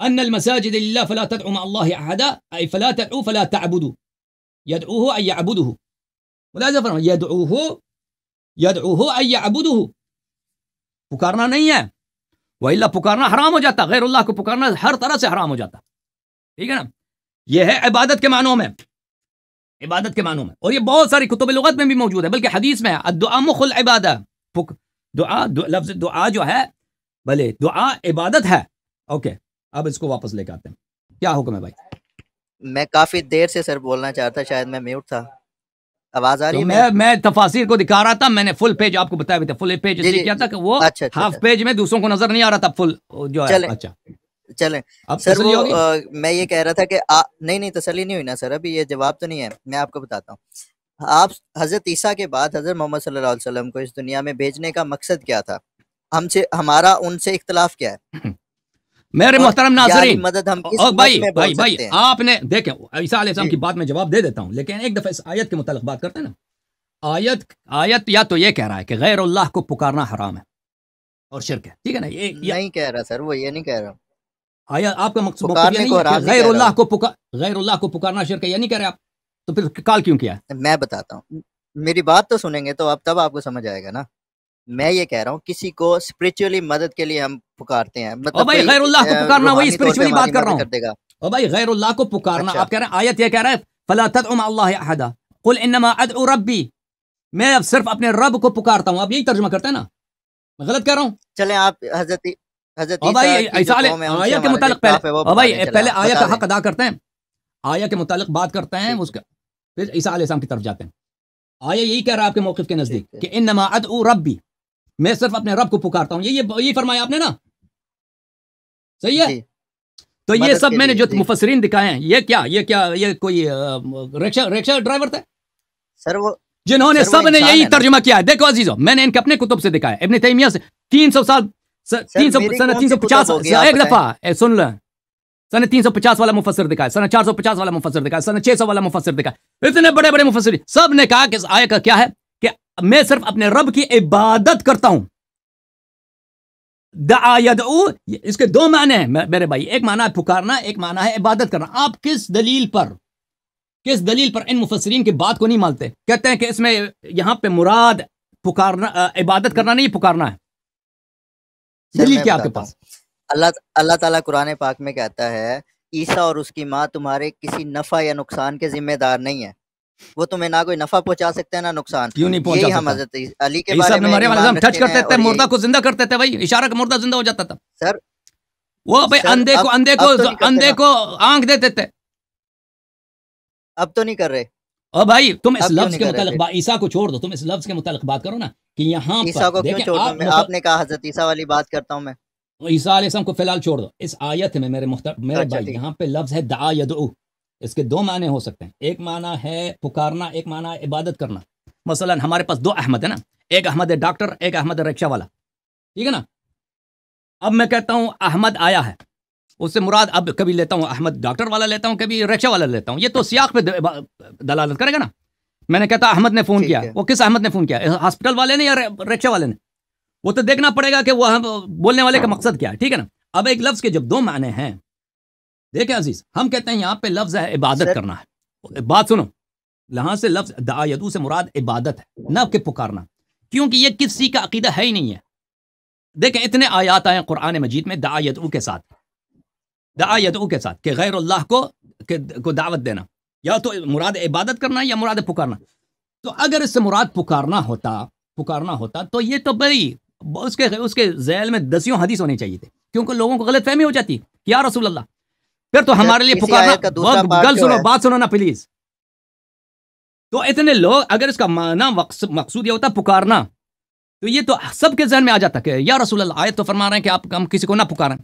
ان المساجد للہ فلا تدعوا مع اللہ احدا، ای فلا تدعوا فلا تعبدوا، يدعوه ای يعبده. ملاحظہ فرمائیے يدعوه ای يعبده، پکارنا نہیں ہے، وإلا پکارنا حرام ہو جاتا، غیر اللہ کو پکارنا ہر طرح سے حرام ہو جاتا. ٹھیک ہے نا، یہ ہے عبادت کے معنوں میں، عبادت کے معنوں میں، اور یہ بہت ساری کتب لغت میں بھی موجود ہے، بلکہ حدیث میں الدعاء مخ العبادہ، لفظ دعا جو ہے بھلے دعا عبادت ہے. اوکے اب اس کو واپس لے کے آتے ہیں. کیا حکم ہے بھائی؟ میں کافی دیر سے سر بولنا چاہتا، شاید میں میوٹ تھا. آواز آ رہی ہے؟ میں تفاسیر کو دکھا رہا تھا، میں نے فل پیج آپ کو بتایا بھی تھا. فل پیج اس لیے کیا تھا کہ وہ ہاف پیج میں دوسروں کو نظر نہیں آ رہا تھا فل جو ہے. اچھا چلیں سر، وہ میں یہ کہہ رہا تھا کہ نہیں تسلی نہیں ہوئی نا سر، ابھی یہ جواب تو نہیں ہے، میں آپ کو بتاتا ہوں. آپ حضرت عیسیٰ کے بعد حضرت محمد صلی اللہ علیہ وسلم کو اس دنیا میں بھیجنے کا مقصد کیا تھا؟ ہمارا ان سے اختلاف کیا ہے؟ میرے محترم ناظرین، مدد ہم بھائی آپ نے دیکھیں عیسیٰ علیہ السلام کی بات میں جواب دے دیتا ہوں، لیکن ایک دفعہ اس آیت کے متعلق بات کرتے ہیں نا. آیت یا تو یہ کہہ رہا ہے کہ غیر اللہ کو پکارنا حرام ہے اور شرک ہے. ٹھیک ہے نا، یہ نہیں کہہ رہا سر، وہ یہ نہیں کہہ رہا. آیا آپ کا مقصود غیر اللہ کو پکارنا شرک ہے، یہ نہیں کہہ رہے آپ، تو پھر کال کیوں کیا ہے؟ میں بتاتا ہوں، میری بات تو سنیں گے تو اب تب آپ کو سمجھ آئے گا نا. میں یہ کہہ رہا ہوں کسی کو اسپرچولی مدد کے لیے ہم پکارتے ہیں، مطلب بھائی غیر اللہ کو پکارنا، وہی اسپرچولی بات کر رہا ہوں. اور بھائی غیر اللہ کو پکارنا آپ کہہ رہے ہیں، آیت یہ کہہ رہا ہے فلا تدعوا مع اللہ احدا قل انما ادعو ربی، میں اب صرف اپنے رب کو پکارتا ہوں. آپ یہی ترجمہ کرتے ہیں نا، میں غلط کہہ رہا ہوں؟ چلیں آپ حضرت آیا کے متعلق پہلے آیا کا حق ادا کرتے ہیں، آیا کے متعلق بات کرتے ہیں، اس کا پھر عیسیٰ علیہ السلام کی طرف جاتے ہیں. آیا یہی کہہ رہا ہے آپ کے موقف کے نزدیک کہ انما ادعو ربی، میں صرف اپنے رب کو پکارتا ہوں، یہی فرمایا آپ نے نا، صحیح ہے؟ تو یہ سب میں نے جو مفسرین دکھائے ہیں، یہ کوئی رکشہ ڈرائیور تھے سر، وہ جنہوں نے سب نے یہی ترجمہ کیا ہے. دیکھو عزیزو، میں نے ان کے اپنے کتب سے دکھایا، ابن تیمیہ سے 300 سال سنہ 350 ایک دفعہ سن لیں، سنہ 350 والا مفسر دکھایا، سنہ 450 والا مفسر دکھایا، سنہ 600 والا مفسر دکھایا. اتنے بڑے بڑے مفسر سب نے کہا کہ اس آیت کا کیا ہے کہ میں صرف اپنے رب کی عبادت کرتا ہوں. دعا یدعو، اس کے دو معنی ہیں میرے بھائی، ایک معنی ہے پکارنا، ایک معنی ہے عبادت کرنا. آپ کس دلیل پر ان مفسرین کی بات کو نہیں مانتے؟ کہتے ہیں کہ اس میں یہاں پہ مراد پکارنا، عبادت کرنا نہیں، پکارنا ہے. دلیل کیا آپ کے پاس؟ اللہ تعالیٰ قرآن پاک میں کہتا ہے عیسیٰ اور اس کی ماں تمہارے کسی نفع یا نقصان کے ذمہ دار نہیں ہے، وہ تمہیں نہ کوئی نفع پہنچا سکتے ہیں نہ نقصان. کیوں نہیں پہنچا سکتے؟ ہم حضرت علی کے بارے میں مریم ٹچ کرتے تھے، مردہ کو زندہ کرتے تھے، بھائی اشارہ کا مردہ زندہ ہو جاتا تھا. سر وہ بھائی اندھے کو آنکھ دیتے تھے. اب تو نہیں کر رہے. اور بھائی تم اس لفظ کے متعلق عیسیٰ کو چھوڑ دو، تم اس لفظ کے متعلق بات کرو نا کہ یہاں عیسیٰ کو کیوں چھوڑ دو؟ آپ نے کہا حضرت عیسیٰ والی بات کرتا ہوں میں. عیسیٰ علیہ السلام کو فی الحال چھوڑ دو. اس آیت میں میرے بھائی یہاں پہ لفظ ہے دعا یدعو، اس کے دو معنی ہو سکتے ہیں. ایک معنی ہے پکارنا، ایک معنی ہے عبادت کرنا. مثلا ہمارے پاس دو احمد ہے نا، ایک احمد ہے ڈاکٹر، ایک احمد ہے رکشہ والا. ٹھیک ہے نا؟ اب میں کہتا ہوں احمد آیا ہے، اس سے مراد اب کبھی لیتا ہوں احمد ڈاکٹر والا لیتا ہوں، کبھی رکشہ والا لیتا ہوں. یہ تو سیاق پہ دلالت کرے گا نا. میں نے کہتا احمد نے فون کیا، وہ کس احمد نے فون کیا؟ ہاسپٹل والے نے یا رکشہ والے نے؟ وہ تو دیکھنا پڑے گا کہ وہ بولنے والے کا مقصد کیا ہے. ٹھیک ہے نا؟ اب ایک لفظ کے جب دو معنی ہیں دیکھیں عزیز، ہم کہتے ہیں یہاں پہ لفظ ہے عبادت سر کرنا ہے. بات سنو، یہاں سے لفظ دعا یدعو سے مراد عبادت ہے، نہ کہ پکارنا، کیونکہ یہ کسی کا عقیدہ ہے ہی نہیں ہے. دیکھیں اتنے آیات آئے قرآن مجید میں دعا یدعو کے ساتھ، دعا یدعو کے ساتھ کہ غیر اللہ کو دعوت دینا، یا تو مراد عبادت کرنا یا مراد پکارنا. تو اگر اس سے مراد پکارنا ہوتا تو یہ تو بھائی اس کے ذیل میں دسیوں حدیث ہونی چاہیے تھے، کیونکہ لوگوں کو غلط فہمی ہو جاتی کہ یا رسول اللہ. پھر تو سر ہمارے لیے اسی پکارنا آیت کا دوسرا بہت پارٹ گل جو سنو، ہے بات سنو نا پلیز. تو اتنے لوگ اگر اس کا معنی مقصود یہ ہوتا پکارنا، تو یہ تو سب کے ذہن میں آ جاتا کہ یا رسول اللہ آیت تو فرما رہے ہیں کہ ہم کسی کو نہ پکاریں،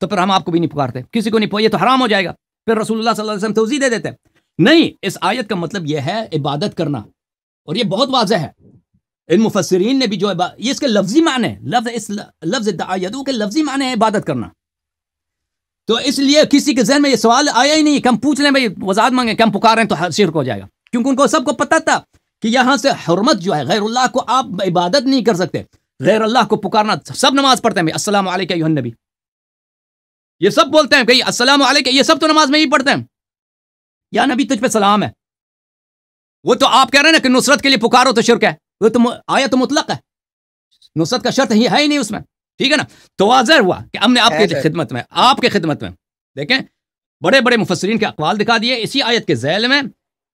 تو پھر ہم آپ کو بھی نہیں پکارتے، کسی کو نہیں یہ تو حرام ہو جائے گا. پھر رسول اللہ صلی اللہ علیہ وسلم توضیح دے دیتے نہیں، اس آیت کا مطلب یہ ہے عبادت کرنا، اور یہ بہت واضح ہے. ان مفسرین نے بھی جو یہ اس کے لفظی معنی لفظ دعا یدعو کے لفظی معنی ہے عبادت کرنا. تو اس لیے کسی کے ذہن میں یہ سوال آیا ہی نہیں کہ ہم پوچھ لیں بھائی وضاحت مانگیں کہ ہم پکاریں تو شرک ہو جائے گا، کیونکہ ان کو سب کو پتہ تھا کہ یہاں سے حرمت جو ہے، غیر اللہ کو آپ عبادت نہیں کر سکتے، غیر اللہ کو پکارنا. سب نماز پڑھتے ہیں السلام علیکم ایھا النبی، یہ سب بولتے ہیں کہ السلام علیکم، یہ سب تو نماز میں ہی پڑھتے ہیں، یا نبی تجھ پہ سلام ہے. وہ تو آپ کہہ رہے ہیں نا کہ نصرت کے لیے پکارو تو شرک ہے، وہ تو آیت مطلق ہے، نصرت کا شرط ہی ہے ہی نہیں اس میں. ٹھیک ہے نا، تو واضح ہوا کہ ہم نے آپ ہے کی سر. خدمت میں، آپ کے خدمت میں دیکھیں بڑے بڑے مفسرین کے اقوال دکھا دیے اسی آیت کے ذیل میں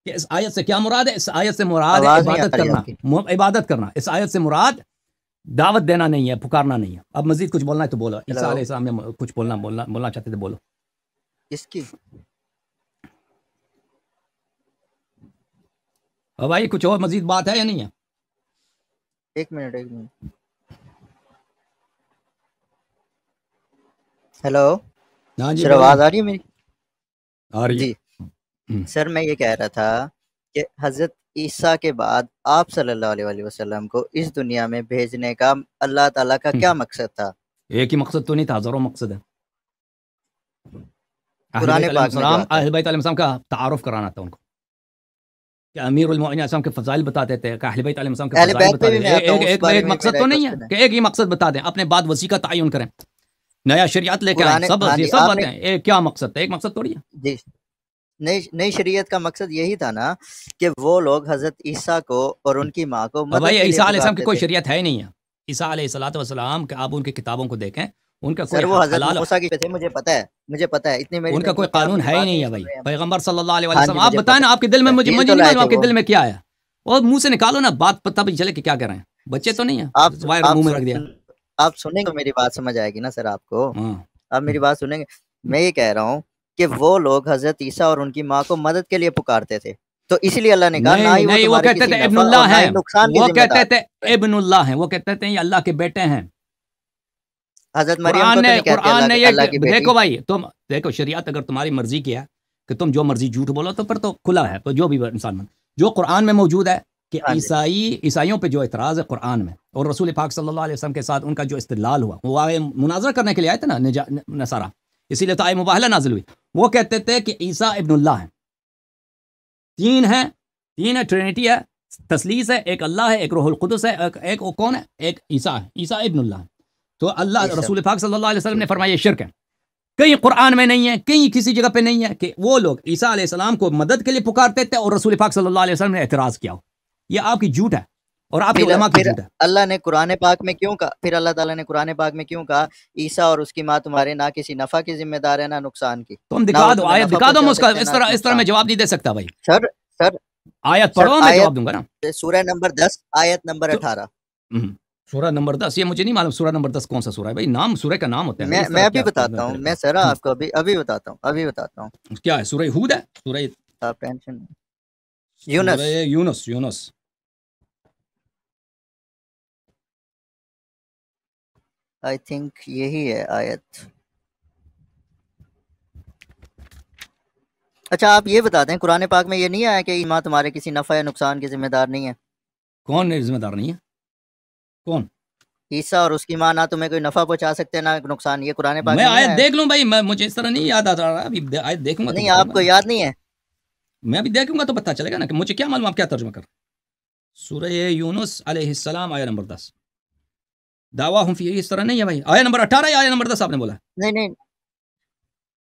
کہ اس آیت سے کیا مراد ہے. اس آیت سے مراد ہے آواز نہیں عبادت آ رہی کرنا، آپ کی. عبادت کرنا. اس آیت سے مراد دعوت دینا نہیں ہے، پکارنا نہیں ہے. اب مزید کچھ بولنا ہے تو بولو. عیسیٰ ہیلو علیہ السلام نے کچھ بولنا چاہتے تھے، بولو. اس کی بھائی کچھ اور مزید بات ہے یا نہیں ہے؟ ایک منٹ. ہیلو ہاں جی سر، بولیں. آواز آ رہی ہے میری؟ آ رہی جی ہے. سر، میں یہ کہہ رہا تھا کہ حضرت عیسیٰ کے بعد آپ صلی اللہ علیہ وسلم کو اس دنیا میں بھیجنے کا اللہ تعالیٰ کا کیا مقصد تھا؟ ایک ہی مقصد تو نہیں تھا، ہزاروں مقصد ہے. اہل قرآن بیت علیہ پاک میں جو السلام، آتا ہے. اہل بیت علیہ السلام کا تعارف کرانا تھا ان کو، کہ امیر المؤمنین علیہ السلام کے فضائل بتاتے تھے، کہ اہل بیت علیہ السلام کے اہل فضائل بیت پہ بتاتے بھی تھے. میں آتا ہوں، اس بارے ایک میں مقصد میرا تو ایک نہیں ہے کوشچن ہے. کہ ایک ہی مقصد بتا دیں، اپنے بعد وسیع کا تعین کریں، نیا شریعت لے کے آئیں، سب ہاں یہ جی، سب آپ باتیں نے ایک کیا مقصد تھا؟ ایک مقصد تھوڑی ہے. جی نئی شریعت کا مقصد یہی تھا نا کہ وہ لوگ حضرت عیسیٰ کو اور ان کی ماں کو اب مدد بھائی کے لیے عیسیٰ علیہ السلام کی پکارتے کوئی تھے. شریعت ہے ہی نہیں ہے. عیسیٰ علیہ السلام کہ آپ ان کی کتابوں کو دیکھیں، ان کا کوئی سر وہ حضرت حلال، موسیٰ کی تھے، مجھے پتا ہے اتنی میری ان کا کوئی تکلیف ہے، آپ قانون میری ہے ہی بات نہیں نہیں ہے سن بھائی. رہے ہیں. پیغمبر صلی اللہ علیہ ہاں وسلم جی، آپ مجھے بتائیں نا، آپ کے دل میں، مجھے ڈھیل تو نہیں لائے معلوم تھے آپ کے وہ. دل میں کیا ہے، اور منہ سے نکالو نا بات، پتہ بھی چلے کہ کیا کہہ رہے ہیں. بچے تو نہیں آپ ہیں وائر منہ میں رکھ دیا. آپ سنیں گے، میری بات سمجھ آئے گی نا سر آپ کو. ہاں آپ میری بات سنیں گے. میں یہ کہہ رہا ہوں کہ وہ لوگ حضرت عیسیٰ اور ان کی ماں کو مدد کے لیے پکارتے تھے، تو اسی لیے اللہ نے کہا نہ ہی وہ نہیں، وہ تمہارے کہتے کسی تھے ابن نفع اور اللہ نہ ہیں، ہی نقصان کے وہ ذمہ کہتے دار. تھے ابن اللہ ہیں، وہ کہتے تھے یہ اللہ کے بیٹے ہیں. حضرت مریم کو تو نہیں کہتے قرآن نے اللہ یہ کی بیٹی. دیکھو بھائی، تم دیکھو شریعت اگر تمہاری مرضی کی ہے کہ تم جو مرضی جھوٹ بولو تو پھر تو کھلا ہے، تو جو بھی انسان جو قرآن میں موجود ہے کہ ہاں جی. عیسائیوں پہ جو اعتراض ہے قرآن میں، اور رسول پاک صلی اللہ علیہ وسلم کے ساتھ ان کا جو استدلال ہوا، وہ آئے مناظرہ کرنے کے لیے آئے تھے نا نصارہ، اسی لیے تو آئے مباہلہ نازل ہوئی. وہ کہتے تھے کہ عیسیٰ ابن اللہ ہیں، تین ہے، ٹرینٹی ہے، تثلیث ہے، ایک اللہ ہے، ایک روح القدس ہے، ایک وہ کون ہے، ایک عیسیٰ ہے، عیسیٰ ابن اللہ ہے. تو اللہ جی سر. رسول پاک صلی اللہ علیہ وسلم نے فرمایا یہ شرک ہے. کہیں قرآن میں نہیں ہے، کہیں کسی جگہ پہ نہیں ہے کہ وہ لوگ عیسیٰ علیہ السلام کو مدد کے لیے پکارتے تھے اور رسول پاک صلی اللہ علیہ وسلم نے اعتراض کیا ہو. یہ آپ کی جھوٹ ہے اور آپ کے علماء کی پھر جھوٹ ہے. اللہ نے قرآن پاک میں کیوں کہا، پھر اللہ تعالیٰ نے قرآن پاک میں کیوں کہا عیسیٰ اور اس کی ماں تمہارے نہ کسی نفع کی ذمہ دار ہے نہ نقصان کی؟ تم نہ دکھا وہ دو تمہیں آیت، نفع دکھا دو، پہنچا اس کا سکتے ہیں اس نہ طرح میں نقصان. جواب نہیں دے سکتا بھائی. سر آیت پڑھو، میں جواب دوں گا نا. سورہ نمبر 10 آیت نمبر 18. سورہ نمبر 10، یہ مجھے نہیں معلوم سورہ نمبر 10 کون سا سورہ ہے بھائی. نام سورہ کا نام ہوتا ہے. میں ابھی بتاتا ہوں، میں سر آپ کو ابھی بتاتا ہوں. کیا ہے؟ سورہ ہود ہے، سورہ آپ ٹینشن یونس. آئی تھنک یہی ہے آیت. اچھا آپ یہ بتا دیں، قرآن پاک میں یہ نہیں آیا کہ ماں تمہارے کسی نفع یا نقصان کی ذمہ دار نہیں ہے؟ کون ذمہ دار نہیں ہے؟ کون؟ عیسیٰ اور اس کی ماں نہ تمہیں کوئی نفع پہنچا سکتے نہ نقصان. یہ قرآن پاک میں میں نہیں آیت آیا؟ دیکھ لوں بھائی، مجھے اس طرح نہیں یاد آ رہا. ابھی آیت دیکھوں گا تو نہیں، آپ کو یاد نہیں ہے؟ میں ابھی دیکھوں گا تو پتہ چلے گا نا کہ مجھے کیا معلوم آپ کیا ترجمہ کر. سورہ یونس علیہ السلام آیہ نمبر 10. دعویٰ ہم فی، اس طرح نہیں ہے بھائی. آیہ نمبر 18 یا آیہ نمبر 10 آپ نے بولا؟ نہیں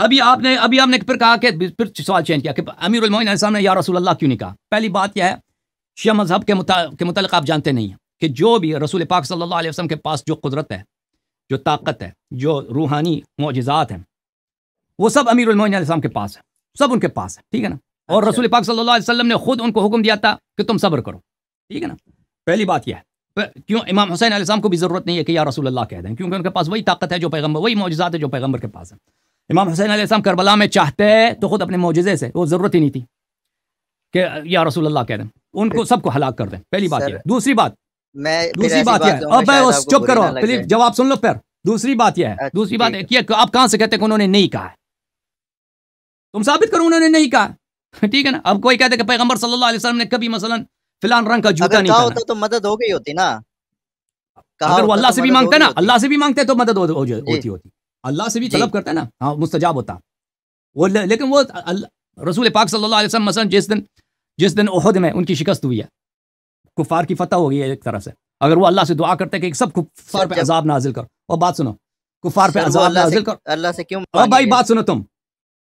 ابھی آپ نے پھر کہا کہ پھر سوال چینج کیا کہ امیر المومنین علیہ السلام نے یا رسول اللہ کیوں نہیں کہا. پہلی بات یہ ہے شیعہ مذہب کے متعلق آپ جانتے نہیں ہیں کہ جو بھی رسول پاک صلی اللہ علیہ وسلم کے پاس جو قدرت ہے، جو طاقت ہے، جو روحانی معجزات ہیں، وہ سب امیر المومنین علیہ السلام کے پاس ہے، سب ان کے پاس ہے، ٹھیک ہے نا. اور رسول پاک صلی اللہ علیہ وسلم نے خود ان کو حکم دیا تھا کہ تم صبر کرو، ٹھیک ہے نا. پہلی بات یہ ہے کیوں امام حسین علیہ السلام کو بھی ضرورت نہیں ہے کہ یا رسول اللہ کہہ دیں، کیونکہ ان کے پاس وہی طاقت ہے جو پیغمبر، وہی معجزات ہے جو پیغمبر کے پاس ہے. امام حسین علیہ السلام کربلا میں چاہتے تو خود اپنے معجزے سے، وہ ضرورت ہی نہیں تھی کہ یا رسول اللہ کہہ دیں، ان کو سب کو ہلاک کر دیں. پہلی بات یہ ہے. دوسری بات یہ ہے، اب میں چپ کرو پلیز، جواب سن لو پھر. دوسری بات یہ ہے، دوسری بات یہ کہ آپ کہاں سے کہتے ہیں کہ انہوں نے نہیں کہا ہے؟ تم ثابت کرو انہوں نے نہیں کہا، ٹھیک ہے نا. اب کوئی کہتے کہ پیغمبر صلی اللہ علیہ وسلم نے کبھی مثلا فلان رنگ کا جوتا نہیں پہنا تو مدد ہو گئی ہوتی نا. اگر وہ اللہ سے بھی مانگتے نا، اللہ سے بھی مانگتے تو مدد ہوتی، اللہ سے بھی طلب کرتے نا، ہاں مستجاب ہوتا وہ. لیکن وہ رسول پاک صلی اللہ علیہ وسلم مثلا جس دن احد میں ان کی شکست ہوئی ہے، کفار کی فتح ہو گئی ہے ایک طرح سے، اگر وہ اللہ سے دعا کرتے کہ سب کفار پہ عذاب نازل کر، اور بات سنو، کفار پہ عذاب نازل کر، اللہ سے کیوں اور بھائی بات سنو، تم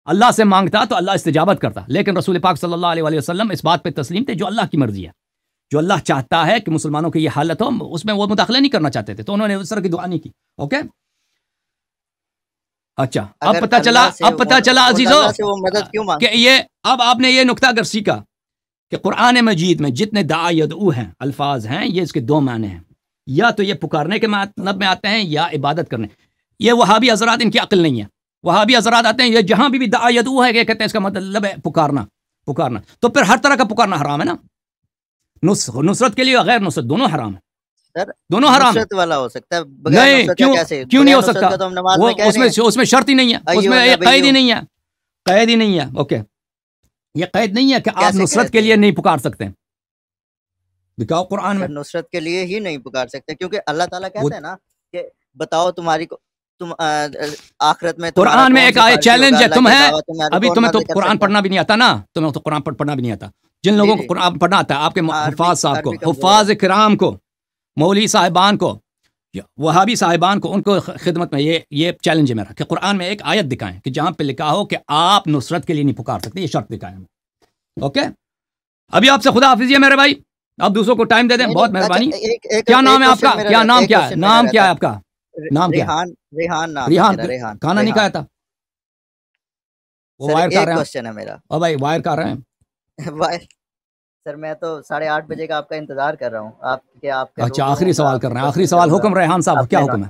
اللہ سے مانگتا تو اللہ استجابت کرتا. لیکن رسول پاک صلی اللہ علیہ وسلم اس بات پہ تسلیم تھے جو اللہ کی مرضی ہے، جو اللہ چاہتا ہے کہ مسلمانوں کی یہ حالت ہو، اس میں وہ مداخلہ نہیں کرنا چاہتے تھے، تو انہوں نے اس طرح کی دعا نہیں کی. اوکے اچھا، اب پتہ چلا عزیزو کہ یہ اب آپ نے یہ نقطہ اگر سیکھا کہ قرآن مجید میں جتنے دعا یدعو ہیں الفاظ ہیں، یہ اس کے دو معنی ہیں، یا تو یہ پکارنے کے مطلب میں آتے ہیں یا عبادت کرنے. یہ وہابی حضرات ان کی عقل نہیں ہے. وہابی حضرات آتے ہیں یہ جہاں بھی دعا یدعو ہے یہ کہتے ہیں اس کا مطلب ہے پکارنا. تو پھر ہر طرح کا پکارنا حرام ہے نا. نصرت کے لیے غیر نصرت دونوں حرام ہے، دونوں حرام. نصرت والا ہو سکتا ہے، نہیں کیوں نہیں ہو سکتا؟ وہ اس میں شرط ہی نہیں ہے، اس میں قید ہی نہیں ہے، قید ہی نہیں ہے. اوکے، یہ قید نہیں ہے کہ آپ نصرت کے لیے نہیں پکار سکتے. دکھاؤ قرآن میں. نصرت کے لیے ہی نہیں پکار سکتے کیونکہ اللہ تعالیٰ کہتا ہے نا کہ بتاؤ تمہاری کو تم آخرت میں. قرآن میں ایک آیت چیلنج ہے، تم ہے ابھی تمہیں تو قرآن پڑھنا بھی نہیں آتا نا، تمہیں تو قرآن پڑھنا بھی نہیں آتا. جن لوگوں کو قرآن پڑھنا آتا ہے، آپ کے حفاظ صاحب کو، حفاظ کرام کو، مولوی صاحبان کو، وہابی صاحبان کو، ان کو خدمت میں یہ چیلنج ہے میرا کہ قرآن میں ایک آیت دکھائیں کہ جہاں پہ لکھا ہو کہ آپ نصرت کے لیے نہیں پکار سکتے، یہ شرط دکھائیں. اوکے، ابھی آپ سے خدا حافظ میرے بھائی، آپ دوسروں کو ٹائم دے دیں، بہت مہربانی. کیا نام ہے آپ کا؟ کیا نام کیا ہے؟ نام کیا ہے آپ کا؟ نام کیا؟ ریحان. کھانا نہیں کھایا تھا؟ وہ وائر کر رہے ہیں میرا. اور بھائی وائر کر رہے ہیں سر. میں تو 8:30 بجے کا آپ کا انتظار کر رہا ہوں. آپ اچھا، آخری سوال کر رہے ہیں. آخری سوال، حکم ریحان صاحب، کیا حکم ہے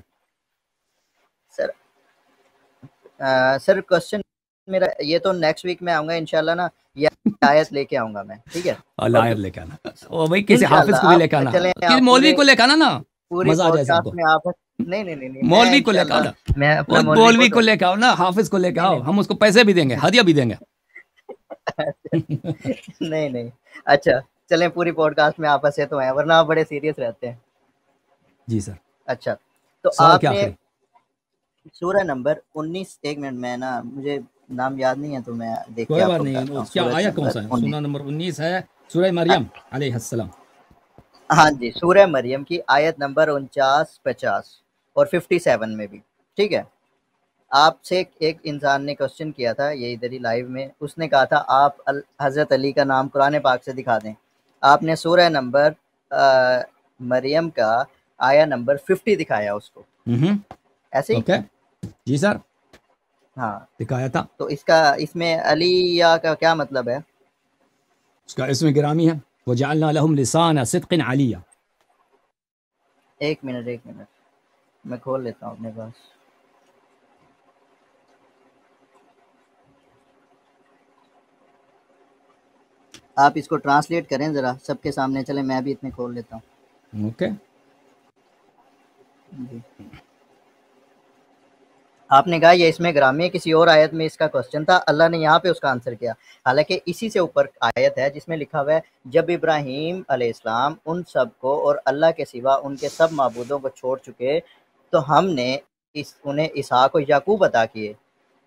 سر؟ کوسچن میرا یہ تو نیکسٹ ویک میں آؤں گا انشاءاللہ نا، یہ آیت لے کے آؤں گا میں، ٹھیک ہے؟ اللہ آیت لے کے آنا، او بھائی کسی حافظ کو بھی لے کے آنا، کسی مولوی کو لے کے آنا نا، مزہ آ جائے سب کو. نہیں مولوی کو لے کے آنا، مولوی کو لے کے آؤ نا، حافظ کو لے کے آؤ، ہم اس کو پیسے بھی دیں گے، ہدیہ بھی دیں گے. نہیں اچھا چلیں، پوری پوڈ کاسٹ میں آپ ہنسے تو ہیں، ورنہ آپ بڑے سیریس رہتے ہیں. جی سر. اچھا تو آپ نے سورہ نمبر 19، ایک منٹ میں نا مجھے نام یاد نہیں ہے تو میں دیکھ کے آپ کو بتاتا ہوں. کیا آیا کون سا ہے؟ سورہ نمبر 19 ہے، سورہ مریم علیہ السلام. ہاں جی، سورہ مریم کی آیت نمبر 49، 50 اور 57 میں بھی، ٹھیک ہے؟ آپ سے ایک انسان نے کوسچن کیا تھا یہ ادھر ہی لائیو میں، اس نے کہا تھا آپ حضرت علی کا نام قرآن پاک سے دکھا دیں. آپ نے سورہ نمبر مریم کا آیا نمبر 50 دکھایا اس کو، ایسے ہی؟ جی سر، ہاں دکھایا تھا. تو اس میں علی یا کا کیا مطلب ہے؟ اس کا اسم گرامی ہے، وجعلنا لهم لسان صدق علیہ. ایک منٹ میں کھول لیتا ہوں اپنے پاس. آپ اس کو ٹرانسلیٹ کریں ذرا سب کے سامنے، چلیں میں بھی اتنے کھول لیتا ہوں. اوکے جی. آپ نے کہا یہ اس میں گرامی ہے، کسی اور آیت میں اس کا کوسچن تھا، اللہ نے یہاں پہ اس کا آنسر کیا. حالانکہ اسی سے اوپر آیت ہے جس میں لکھا ہوا ہے جب ابراہیم علیہ السلام ان سب کو اور اللہ کے سوا ان کے سب معبودوں کو چھوڑ چکے تو ہم نے انہیں اسحاق و یعقوب عطا کیے،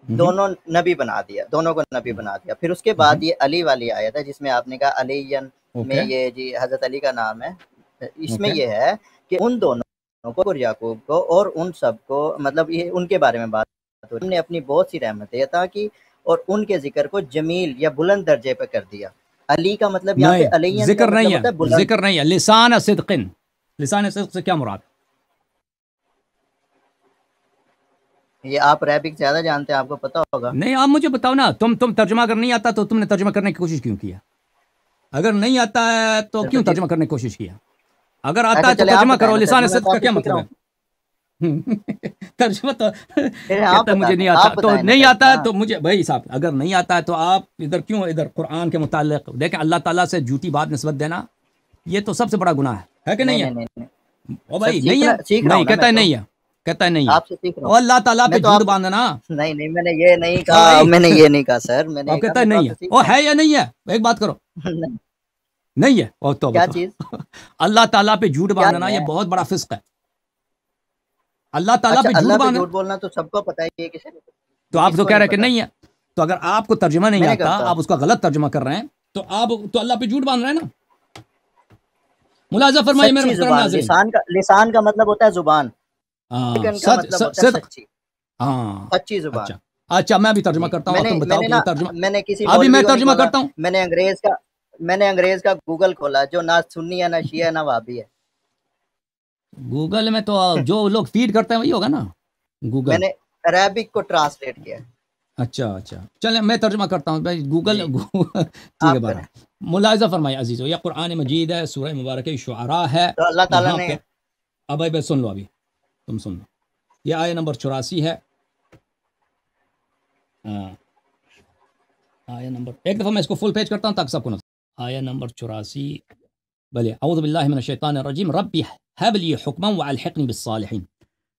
دونوں نبی بنا دیا، دونوں کو نبی بنا دیا. پھر اس کے بعد یہ علی والی آیت ہے جس میں آپ نے کہا علی میں یہ جی حضرت علی کا نام ہے. اس میں یہ ہے کہ ان دونوں کو اور یعقوب کو اور ان سب کو، مطلب یہ ان کے بارے میں بات ہو رہی ہے. ہم نے اپنی بہت سی رحمتیں عطا کی اور ان کے ذکر کو جمیل یا بلند درجے پہ کر دیا. علی کا مطلب یہاں پہ نہیں، علیین کا ذکر مطلب نہیں ہوتا ہے ہے، بلند. ذکر نہیں ہے. لسان صدق، لسان صدق سے کیا مراد؟ یہ آپ عربک زیادہ جانتے ہیں، آپ کو پتا ہوگا. نہیں، آپ مجھے بتاؤ نا. تم ترجمہ اگر نہیں آتا تو تم نے ترجمہ کرنے کی کوشش کیوں کیا؟ اگر نہیں آتا ہے تو کیوں ترجمہ کرنے کی کوشش کیا؟ اگر آتا اچھا ہے تو چلے آپ ترجمہ بتائیں، کرو. میں لسان ترجمہ صدق تو کا آپ سے کیا سیکھ مطلب رہا ہے؟ ہوں. ترجمہ تو پھر آپ کہتا ہے مجھے بتائیں، نہیں آپ آتا. تو بتائیں نا نہیں آتا ہے ترجمہ. تو مجھے بھائی صاحب، اگر نہیں آتا ہے تو آپ ادھر کیوں ادھر قرآن کے متعلق دیکھیں. اللہ تعالیٰ سے جھوٹی بات نسبت دینا یہ تو سب سے بڑا گناہ ہے کہ نہیں نہیں ہے؟ نہیں نہیں نہیں او سر، بھائی نہیں ہے، سیکھ رہا نہیں ہوں نا کہتا میں ہے تو، نہیں ہے، کہتا ہے نہیں ہے. آپ سے سیکھ رہا او اللہ تعالیٰ ہوں پہ میں تو. جھوٹ آپ باندھنا. نہیں نہیں میں نے یہ نہیں او کہا، بھائی میں نے یہ نہیں کہا سر، میں نے آپ یہ کہا کہتا ہے میں تو آپ نہیں سے ہے. سیکھ او رہا ہے یا نہیں ہے؟ ایک بات کرو. ہوں. نہیں ہے. اور تو کیا چیز؟ اللہ تعالیٰ پہ جھوٹ کیا باندھنا نہیں یہ ہے؟ بہت بڑا فسق ہے. اللہ تعالیٰ اچھا پہ جھوٹ اللہ پہ باندھنا. جھوٹ بولنا تو سب کو پتا ہے، یہ کسی تو یہ آپ کس تو کو کہہ نہیں رہے کہ پتا. نہیں ہے. تو اگر آپ کو ترجمہ نہیں میں نہیں آتا، کرتا. آپ اس کا غلط ترجمہ کر رہے ہیں، تو آپ تو اللہ پہ جھوٹ باندھ رہے ہیں نا. ملاحظہ فرمائیے میرے سچی محترم زبان، ناظرین. لسان کا مطلب ہوتا ہے زبان، ہاں، لیکن کا مطلب ہوتا ہے صدق. سچی، ہاں، سچی زبان. اچھا اچھا، میں بھی ترجمہ جی کرتا ہوں میں اور نے تم میں بتاؤ نے کہ نا یہ ترجمہ. میں نے کسی ابھی میں مولوی کو نہیں ترجمہ بولا، کرتا ہوں. میں نے انگریز کا گوگل کھولا جو نہ سنی ہے، نہ شیعہ ہے، نہ وہابی ہے. گوگل میں تو جو لوگ فیڈ کرتے ہیں وہی ہوگا نا میں گوگل. نے عربک کو ٹرانسلیٹ کیا ہے. اچھا اچھا، چلیں میں ترجمہ کرتا ہوں بھائی. گوگل جی ٹھیک ہے. آپ کریں. بہرحال ملاحظہ فرمائے عزیزو، یہ قرآن مجید ہے، سورہ مبارکہ شعراء ہے. تو اللہ تعالیٰ یہاں نے پہ اب بھائی سن لو، ابھی تم سن لو. یہ آیہ نمبر 84 ہے. آیہ نمبر، ایک دفعہ میں اس کو فل پیج کرتا ہوں تاکہ سب کو نظر. آیہ نمبر 84. بلے اعوذ باللہ من الشیطان الرجیم ربی ہب لی حکما والحقنی بالصالحین.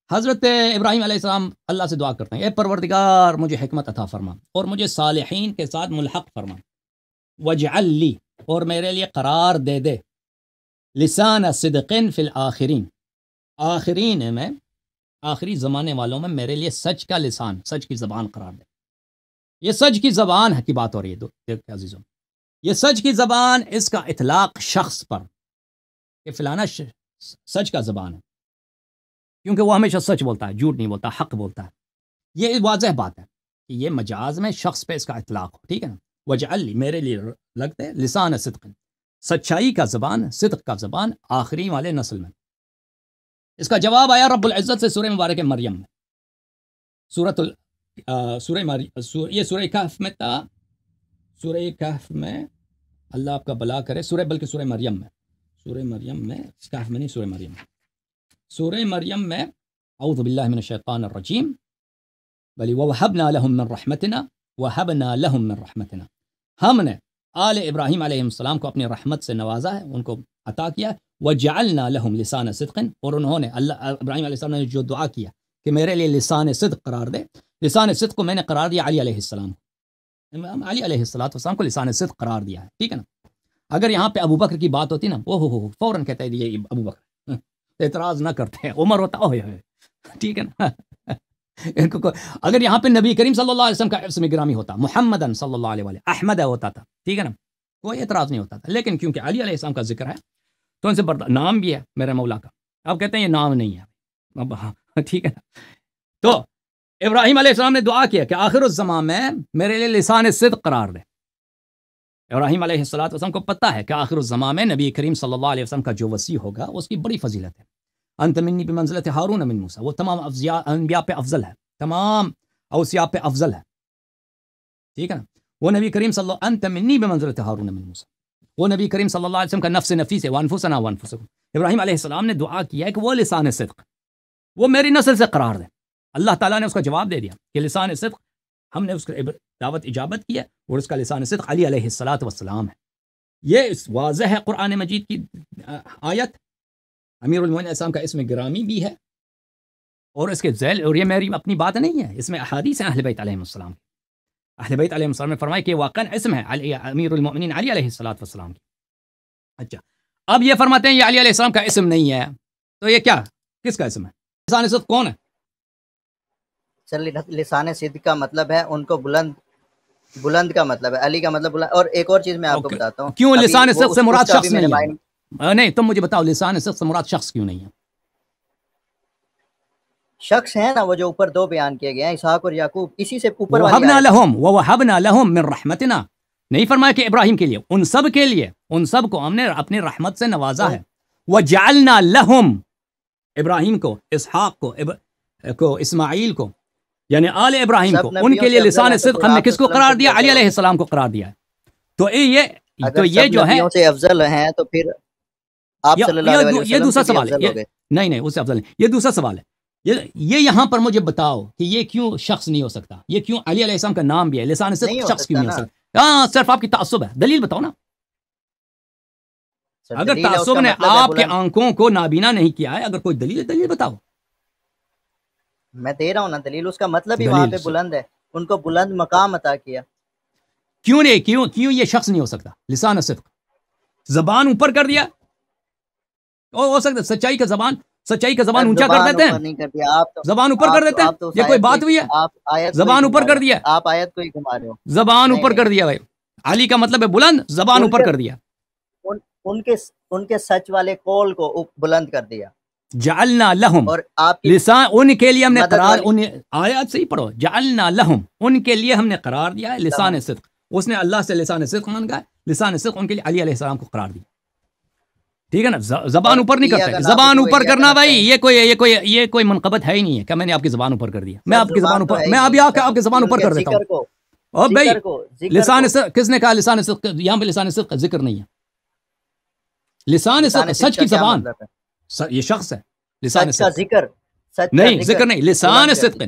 حضرت ابراہیم علیہ السلام اللہ سے دعا کرتے ہیں، اے پروردگار مجھے حکمت عطا فرما اور مجھے صالحین کے ساتھ ملحق فرما. وجعل لی، اور میرے لیے قرار دے دے، لسان صدق فی الآخرین، آخرین میں، آخری زمانے والوں میں میرے لیے سچ کا لسان، سچ کی زبان قرار دے. یہ سچ کی زبان کی بات ہو رہی ہے. دیکھ عزیزوں، یہ سچ کی زبان، اس کا اطلاق شخص پر کہ فلانا سچ کا زبان ہے، کیونکہ وہ ہمیشہ سچ بولتا ہے، جھوٹ نہیں بولتا، حق بولتا ہے. یہ واضح بات ہے کہ یہ مجاز میں شخص پہ اس کا اطلاق ہو. ٹھیک ہے نا. وجعل لی، میرے لیے لگتے لسان صدق، سچائی کا زبان، صدق کا زبان آخری والے نسل میں. اس کا جواب آیا رب العزت سے سورہ مبارک مریم میں. یہ سورہ کہف میں تھا. سورہ کہف میں اللہ آپ کا بلا کرے، بلکہ سورہ مریم میں، سورہ مریم میں، کہف میں نہیں، سورہ مریم میں. سورہ مریم میں اعوذ باللہ من الشیطان الرجیم بلی وَوَهَبْنَا لَهُم مِّن رَحْمَتِنَا وَهَبْنَا لَهُم مِّن رَحْمَتِنَا. ہم نے آل ابراہیم علیہ السلام کو اپنی رحمت سے نوازا ہے، ان کو عطا کیا. وَجَعَلْنَا لَهُم لِسَانَ صِدْقٍ، اور انہوں نے ابراہیم علیہ السلام نے جو دعا کیا کہ میرے لیے لسان صدق قرار دے، لسان صدق کو میں نے قرار دیا علی علیہ السلام کو. علی علیہ السلام کو لسان صدق قرار دیا ہے. ٹھیک ہے نا. اگر یہاں پہ ابو بکر کی بات ہوتی نا، وہ ہو فوراً کہتا ہے یہ ابو بکر، اعتراض نہ کرتے ہیں. عمر ہوتا اوہ ٹھیک ہے نا. اگر یہاں پہ نبی کریم صلی اللہ علیہ وسلم کا اسم گرامی ہوتا، محمدن صلی اللہ علیہ وسلم، احمد ہوتا تھا، ٹھیک ہے نا، کوئی اعتراض نہیں ہوتا تھا. لیکن کیونکہ علی علیہ السلام کا ذکر ہے تو ان سے نام بھی ہے میرے مولا کا. اب کہتے ہیں یہ نام نہیں ہے. اب ٹھیک ہے نا. تو ابراہیم علیہ السلام نے دعا کیا کہ آخر الزمان میں میرے لیے لسان صدق قرار دے. ابراہیم علیہ السلام کو پتہ ہے کہ آخر الزمان میں نبی کریم صلی اللہ علیہ وسلم کا جو وصی ہوگا اس کی بڑی فضیلت ہے. انت منی بمنزلت ہارون من موسیٰ، وہ تمام انبیاء پہ افضل ہے، تمام اوصیاء پہ افضل ہے. ٹھیک ہے نا. وہ نبی کریم صلی اللہ انت منی بمنزلت ہارون من موسیٰ، وہ نبی کریم صلی اللہ علیہ وسلم کا نفس نفیس ہے. وانفسنا وانفسکم. ابراہیم علیہ السلام نے دعا کیا ہے کہ وہ لسان صدق وہ میری نسل سے قرار دے. اللہ تعالیٰ نے اس کا جواب دے دیا کہ لسان صدق ہم نے اس کی دعوت اجابت کی ہے، اور اس کا لسان صدق علی علیہ السلام ہے. یہ واضح ہے قرآن مجید کی آیت. امیر المومنین السلام کا اسم گرامی بھی ہے، اور اس کے ذیل، اور یہ میری اپنی بات نہیں ہے، اس میں احادیث ہیں اہل بیت علیہ السلام. اہل بیت علیہ السلام نے فرمایا کہ واقعا اسم ہے امیر المومنین علی علیہ السلام کی. اچھا، اب یہ فرماتے ہیں یہ علی علیہ السلام کا اسم نہیں ہے، تو یہ کیا کس کا اسم ہے؟ لسان صدق کون ہے؟ سر لسان صدق کا مطلب ہے ان کو بلند کا مطلب ہے، علی کا مطلب بلند. اور ایک اور چیز میں آپ کو بتاتا ہوں. کیوں لسان صدق سے مراد شخص نہیں ہے؟ نہیں، تم مجھے بتاؤ لسان صدق سے مراد شخص کیوں نہیں ہے؟ شخص ہیں نا وہ جو اوپر دو بیان کیے گئے ہیں، اسحاق اور یعقوب، اسی سے اوپر والی وَوَهَبْنَا آیت ہے۔ لَهُمْ وَوَهَبْنَا لَهُمْ مِنْ رَحْمَتِنَا، نہیں فرمایا کہ ابراہیم کے لیے، ان سب کے لیے، ان سب کو ہم نے اپنی رحمت سے نوازا ہے۔ وَجَعَلْنَا لَهُمْ، ابراہیم کو، اسحاق کو، اسماعیل کو، یعنی آل ابراہیم کو، ان کے لیے لسان صدق ہم نے کس کو قرار دیا؟ علی علیہ السلام کو قرار دیا ہے۔ تو یہ جو ہے سے افضل ہیں تو پھر آپ صلی اللہ علیہ وسلم یہ دوسرا سے بھی سوال افضل ہے، ہو گئے۔ نہیں اس سے افضل نہیں، یہ دوسرا سوال ہے۔ یہ یہاں پر مجھے بتاؤ کہ یہ کیوں شخص نہیں ہو سکتا؟ یہ کیوں علی علیہ السلام کا نام بھی ہے، لسان صدق شخص کیوں نہیں ہو سکتا؟ ہاں صرف آپ کی تعصب ہے، دلیل بتاؤ نا۔ اگر تعصب نے آپ کے آنکھوں کو نابینا نہیں کیا ہے، اگر کوئی دلیل بتاؤ۔ میں دے رہا ہوں نا دلیل، اس کا مطلب ہی وہاں پہ بلند ہے، ان کو بلند مقام عطا کیا۔ کیوں نہیں؟ کیوں یہ شخص نہیں ہو سکتا؟ لسان صدق، زبان اوپر کر دیا، ہو سکتا سچائی کا زبان اونچا کر دیتے ہیں، زبان اوپر کر دیتے ہیں، یہ کوئی بات ہوئی ہے؟ زبان اوپر کر دیا، آپ آیت کو ہی گھما رہے ہو، زبان اوپر کر دیا بھائی، علی کا مطلب ہے بلند، زبان اوپر کر دیا، ان کے سچ والے قول کو بلند کر دیا۔ جعلنا لہم، اور آپ لسان، ان کے لیے ہم نے قرار، آیات صحیح پڑھو، جعلنا لہم، ان کے لیے ہم نے قرار دیا ہے لسان صدق۔ اس نے اللہ سے لسان صدق مانگا ہے، لسان صدق ان کے لیے علی علیہ السلام کو قرار دیا، ٹھیک ہے نا؟ زبان اوپر نہیں کرتے، زبان اوپر کرنا بھائی یہ کوئی منقبت ہے ہی نہیں ہے کہ میں نے آپ کی زبان اوپر کر دیا، میں آپ کی زبان اوپر، میں ابھی آپ کی زبان اوپر کر دیتا ہوں۔ اور بھائی لسان صدق کس نے کہا؟ لسان صدق یہاں پہ لسان صدق کا ذکر نہیں ہے، لسان صدق سچ کی زبان، یہ شخص ہے، لسان صدق ذکر نہیں، ذکر نہیں، لسان صدق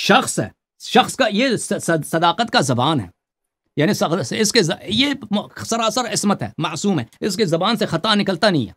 شخص ہے، شخص کا یہ صداقت کا زبان ہے، یعنی اس کے یہ سراسر عصمت ہے، معصوم ہے، اس کے زبان سے خطا نکلتا نہیں ہے۔